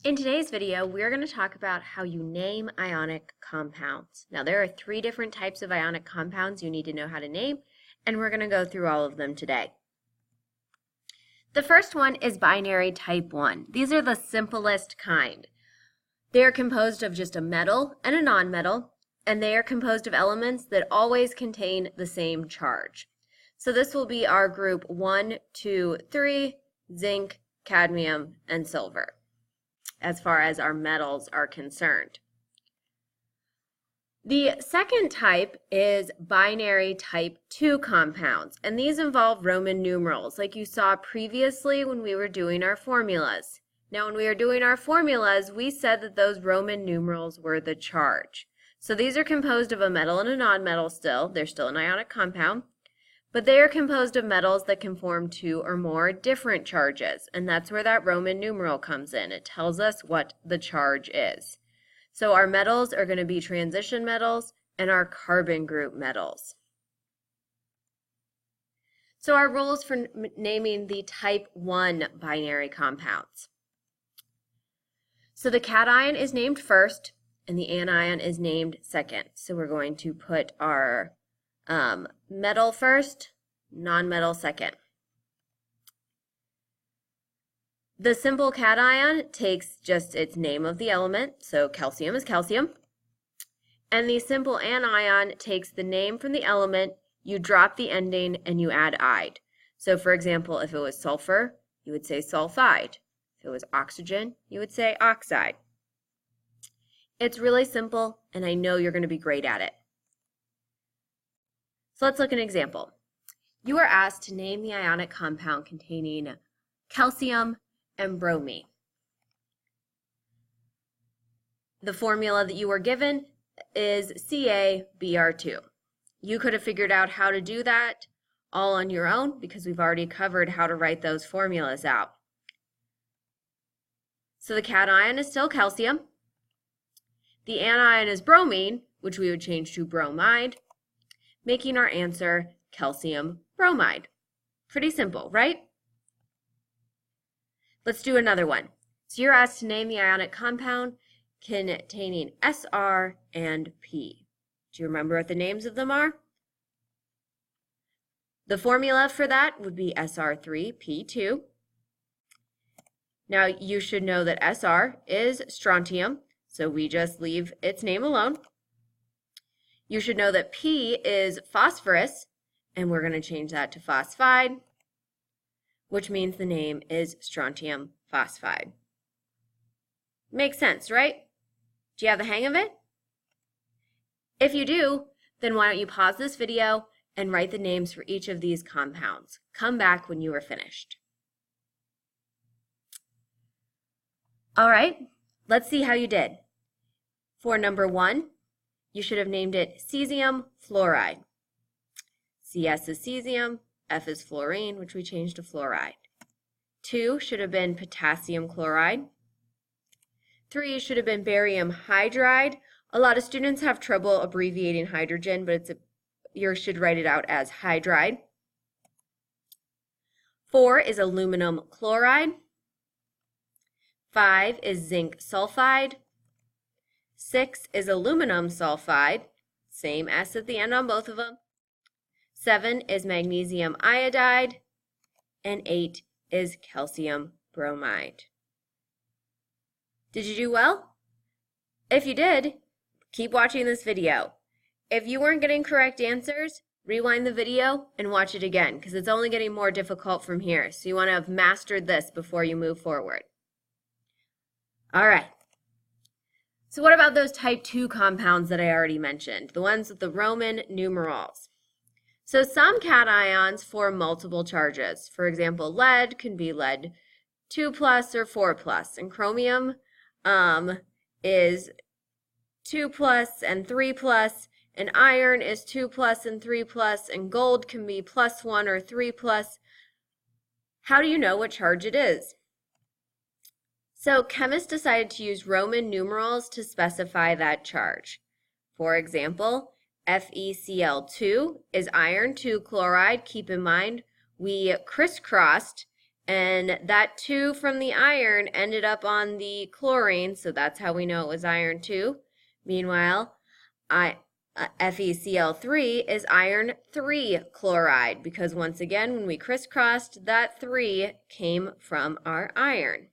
In today's video, we're going to talk about how you name ionic compounds. Now, there are 3 different types of ionic compounds you need to know how to name, and we're going to go through all of them today. The first one is binary type 1. These are the simplest kind. They are composed of just a metal and a nonmetal, and they are composed of elements that always contain the same charge. So this will be our group 1, 2, 3, zinc, cadmium, and silver, as far as our metals are concerned. The second type is binary type 2 compounds, and these involve Roman numerals, like you saw previously when we were doing our formulas. Now, when we were doing our formulas, we said that those Roman numerals were the charge. So these are composed of a metal and a nonmetal still. They're still an ionic compound. But they are composed of metals that can form 2 or more different charges, and that's where that Roman numeral comes in. It tells us what the charge is. So our metals are going to be transition metals and our carbon group metals. So our rules for naming the type 1 binary compounds. So the cation is named first, and the anion is named second. So we're going to put our metal first, nonmetal second. The simple cation takes just its name of the element, so calcium is calcium. And the simple anion takes the name from the element, you drop the ending, and you add "ide." So for example, if it was sulfur, you would say sulfide. If it was oxygen, you would say oxide. It's really simple, and I know you're going to be great at it. So let's look at an example. You are asked to name the ionic compound containing calcium and bromine. The formula that you were given is CaBr2. You could have figured out how to do that all on your own because we've already covered how to write those formulas out. So the cation is still calcium. The anion is bromine, which we would change to bromide, making our answer calcium bromide. Pretty simple, right? Let's do another one. So you're asked to name the ionic compound containing Sr and P. Do you remember what the names of them are? The formula for that would be Sr3P2. Now you should know that Sr is strontium, so we just leave its name alone. You should know that P is phosphorus, and we're going to change that to phosphide, which means the name is strontium phosphide. Makes sense, right? Do you have the hang of it? If you do, then why don't you pause this video and write the names for each of these compounds. Come back when you are finished. All right, let's see how you did. For number 1, you should have named it cesium fluoride. Cs is cesium, F is fluorine, which we changed to fluoride. 2 should have been potassium chloride. 3 should have been barium hydride. A lot of students have trouble abbreviating hydrogen, but you should write it out as hydride. 4 is aluminum chloride. 5 is zinc sulfide. 6 is aluminum sulfide, same S at the end on both of them. 7 is magnesium iodide, and 8 is calcium bromide. Did you do well? If you did, keep watching this video. If you weren't getting correct answers, rewind the video and watch it again because it's only getting more difficult from here. So you want to have mastered this before you move forward. All right. So what about those type 2 compounds that I already mentioned, the ones with the Roman numerals? So some cations form multiple charges. For example, lead can be lead 2+ or 4+, and chromium is 2+ and 3+, and iron is 2+ and 3+, and gold can be +1 or 3+. How do you know what charge it is? So chemists decided to use Roman numerals to specify that charge. For example, FeCl2 is iron 2 chloride. Keep in mind, we crisscrossed And that 2 from the iron ended up on the chlorine, so that's how we know it was iron 2. Meanwhile, FeCl3 is iron 3 chloride, because once again, when we crisscrossed, that 3 came from our iron.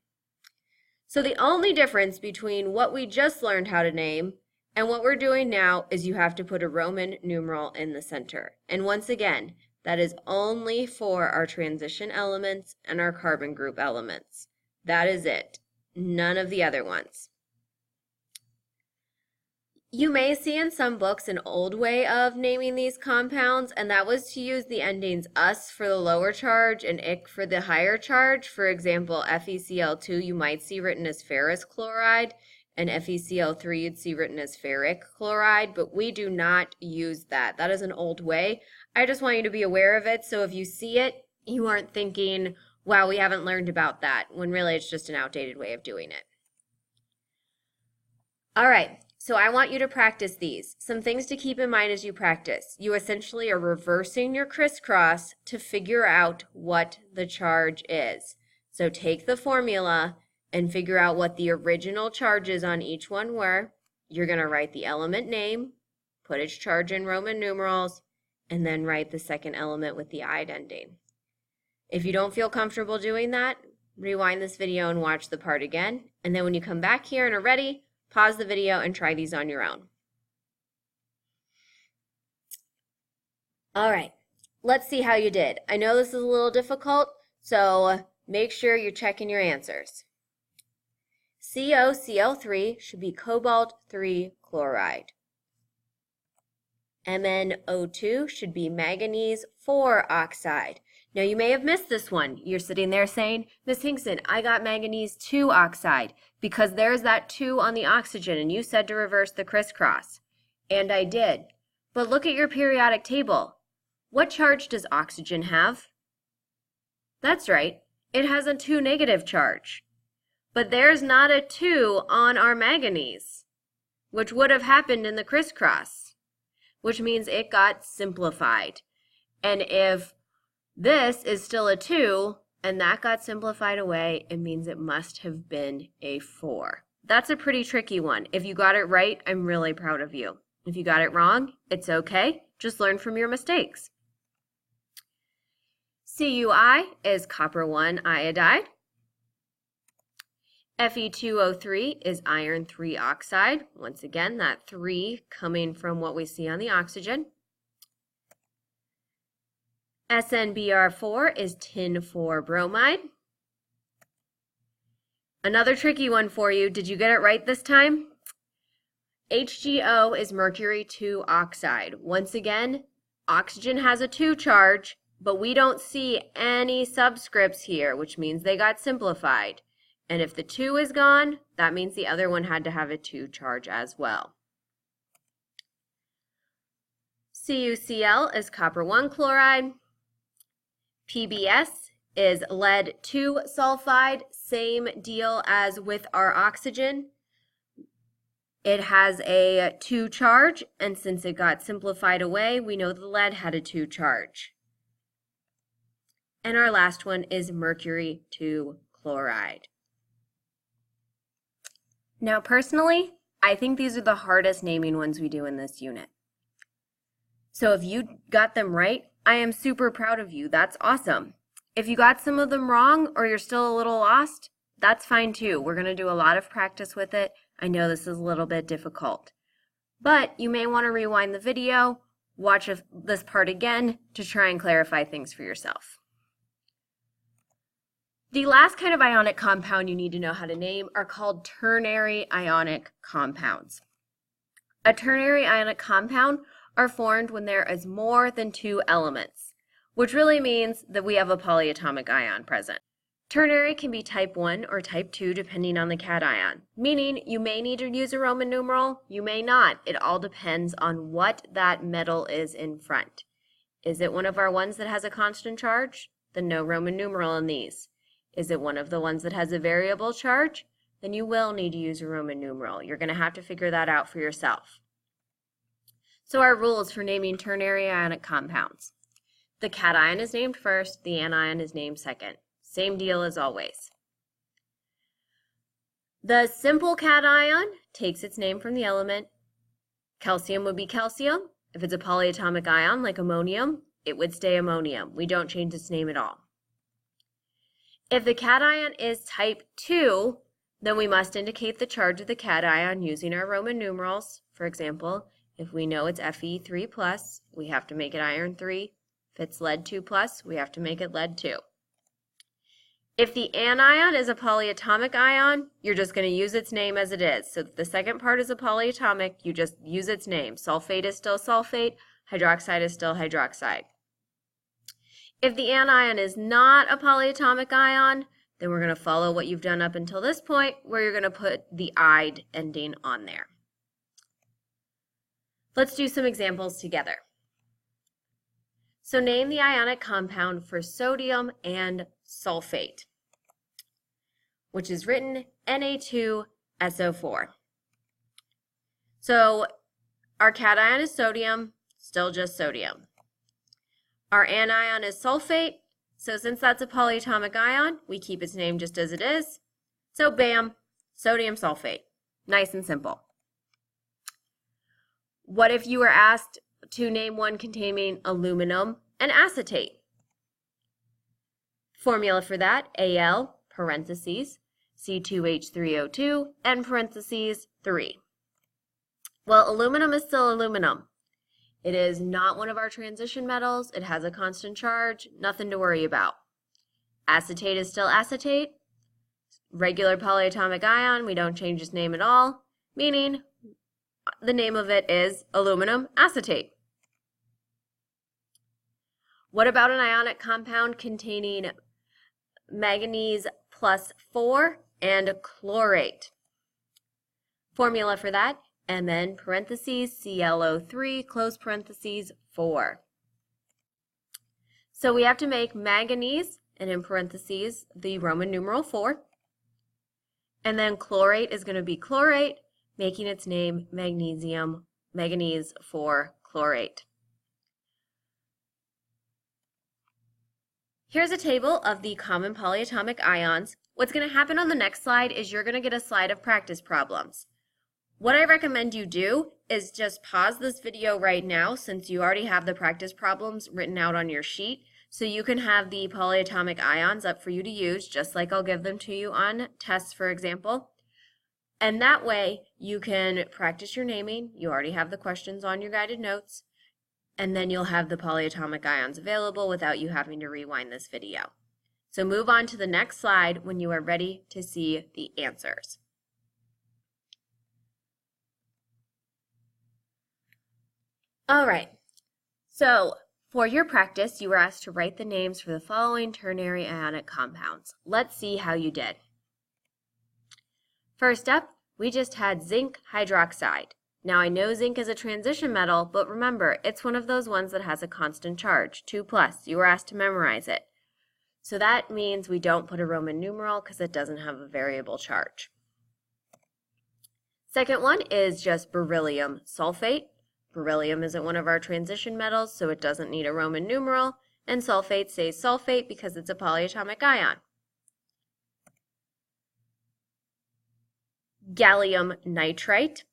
So the only difference between what we just learned how to name and what we're doing now is you have to put a Roman numeral in the center. And once again, that is only for our transition elements and our carbon group elements. That is it. None of the other ones. You may see in some books an old way of naming these compounds, and that was to use the endings us for the lower charge and ic for the higher charge. For example, FeCl2 you might see written as ferrous chloride, and FeCl3 you'd see written as ferric chloride, but we do not use that. That is an old way. I just want you to be aware of it, so if you see it, you aren't thinking, wow, we haven't learned about that, when really it's just an outdated way of doing it. All right. So I want you to practice these. Some things to keep in mind as you practice. You essentially are reversing your crisscross to figure out what the charge is. So take the formula and figure out what the original charges on each one were. You're going to write the element name, put its charge in Roman numerals, and then write the second element with the "ide" ending. If you don't feel comfortable doing that, rewind this video and watch the part again. And then when you come back here and are ready, pause the video and try these on your own. All right, let's see how you did. I know this is a little difficult, so make sure you're checking your answers. COCl3 should be cobalt 3 chloride. MnO2 should be manganese 4 oxide. Now you may have missed this one. You're sitting there saying, Miss Hinkson, I got manganese 2 oxide because there's that 2 on the oxygen and you said to reverse the crisscross. And I did. But look at your periodic table. What charge does oxygen have? That's right. It has a 2 negative charge. But there's not a 2 on our manganese, which would have happened in the crisscross, which means it got simplified. And if this is still a 2, and that got simplified away, it means it must have been a 4. That's a pretty tricky one. If you got it right, I'm really proud of you. If you got it wrong, it's okay. Just learn from your mistakes. CuI is copper 1 iodide. Fe2O3 is iron 3 oxide. Once again, that 3 coming from what we see on the oxygen. SnBr4 is tin 4 bromide. Another tricky one for you. Did you get it right this time? HgO is mercury 2 oxide. Once again, oxygen has a 2 charge, but we don't see any subscripts here, which means they got simplified. And if the 2 is gone, that means the other one had to have a 2 charge as well. CuCl is copper 1 chloride. PbS is lead 2 sulfide, same deal as with our oxygen. It has a 2 charge, and since it got simplified away, we know the lead had a 2 charge. And our last one is mercury 2 chloride. Now, personally, I think these are the hardest naming ones we do in this unit. So if you got them right, I am super proud of you. That's awesome. If you got some of them wrong or you're still a little lost, that's fine too. We're going to do a lot of practice with it. I know this is a little bit difficult. But you may want to rewind the video, watch this part again to try and clarify things for yourself. The last kind of ionic compound you need to know how to name are called ternary ionic compounds. A ternary ionic compound are formed when there is more than 2 elements, which really means that we have a polyatomic ion present. Ternary can be type 1 or type 2 depending on the cation, meaning you may need to use a Roman numeral, you may not. It all depends on what that metal is in front. Is it one of our ones that has a constant charge? Then no Roman numeral in these. Is it one of the ones that has a variable charge? Then you will need to use a Roman numeral. You're going to have to figure that out for yourself. So our rules for naming ternary ionic compounds. The cation is named first, the anion is named second. Same deal as always. The simple cation takes its name from the element. Calcium would be calcium. If it's a polyatomic ion like ammonium, it would stay ammonium. We don't change its name at all. If the cation is type 2, then we must indicate the charge of the cation using our Roman numerals. For example, if we know it's Fe3+, we have to make it iron 3. If it's lead 2+, we have to make it lead 2. If the anion is a polyatomic ion, you're just going to use its name as it is. So if the second part is a polyatomic, you just use its name. Sulfate is still sulfate, hydroxide is still hydroxide. If the anion is not a polyatomic ion, then we're going to follow what you've done up until this point, where you're going to put the "ide" ending on there. Let's do some examples together. So name the ionic compound for sodium and sulfate, which is written Na2SO4. So our cation is sodium, still just sodium. Our anion is sulfate, so since that's a polyatomic ion, we keep its name just as it is. So bam, sodium sulfate. Nice and simple. What if you were asked to name one containing aluminum and acetate? Formula for that, Al, parentheses, C2H3O2, and parentheses 3. Well, aluminum is still aluminum. It is not one of our transition metals. It has a constant charge, nothing to worry about. Acetate is still acetate. Regular polyatomic ion, we don't change its name at all, meaning the name of it is aluminum acetate. What about an ionic compound containing manganese +4 and chlorate? Formula for that, and then parentheses ClO3, close parentheses 4. So we have to make manganese, and in parentheses the Roman numeral 4. And then chlorate is going to be chlorate, making its name manganese 4 chlorate. Here's a table of the common polyatomic ions. What's going to happen on the next slide is you're going to get a slide of practice problems. What I recommend you do is just pause this video right now, since you already have the practice problems written out on your sheet, so you can have the polyatomic ions up for you to use, just like I'll give them to you on tests, for example. And that way you can practice your naming. You already have the questions on your guided notes, and then you'll have the polyatomic ions available without you having to rewind this video. So move on to the next slide when you are ready to see the answers. All right, so for your practice, you were asked to write the names for the following ternary ionic compounds. Let's see how you did. First up, we just had zinc hydroxide. Now I know zinc is a transition metal, but remember, it's one of those ones that has a constant charge, 2+. You were asked to memorize it. So that means we don't put a Roman numeral because it doesn't have a variable charge. Second one is just beryllium sulfate. Beryllium isn't one of our transition metals, so it doesn't need a Roman numeral, and sulfate stays sulfate because it's a polyatomic ion. Gallium nitrite.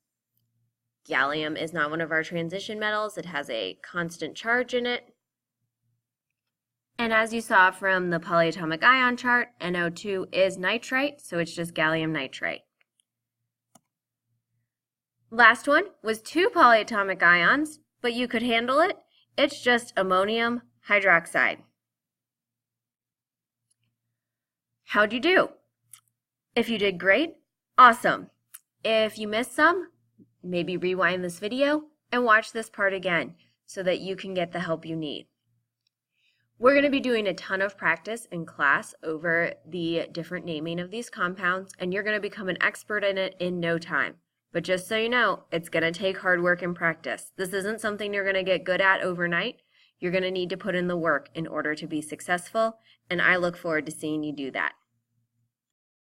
Gallium is not one of our transition metals. It has a constant charge in it. And as you saw from the polyatomic ion chart, NO2 is nitrite, so it's just gallium nitrite. Last one was 2 polyatomic ions, but you could handle it. It's just ammonium hydroxide. How'd you do? If you did great, awesome. If you missed some, maybe rewind this video and watch this part again so that you can get the help you need. We're going to be doing a ton of practice in class over the different naming of these compounds, and you're going to become an expert in it in no time. But just so you know, it's going to take hard work and practice. This isn't something you're going to get good at overnight. You're going to need to put in the work in order to be successful, and I look forward to seeing you do that.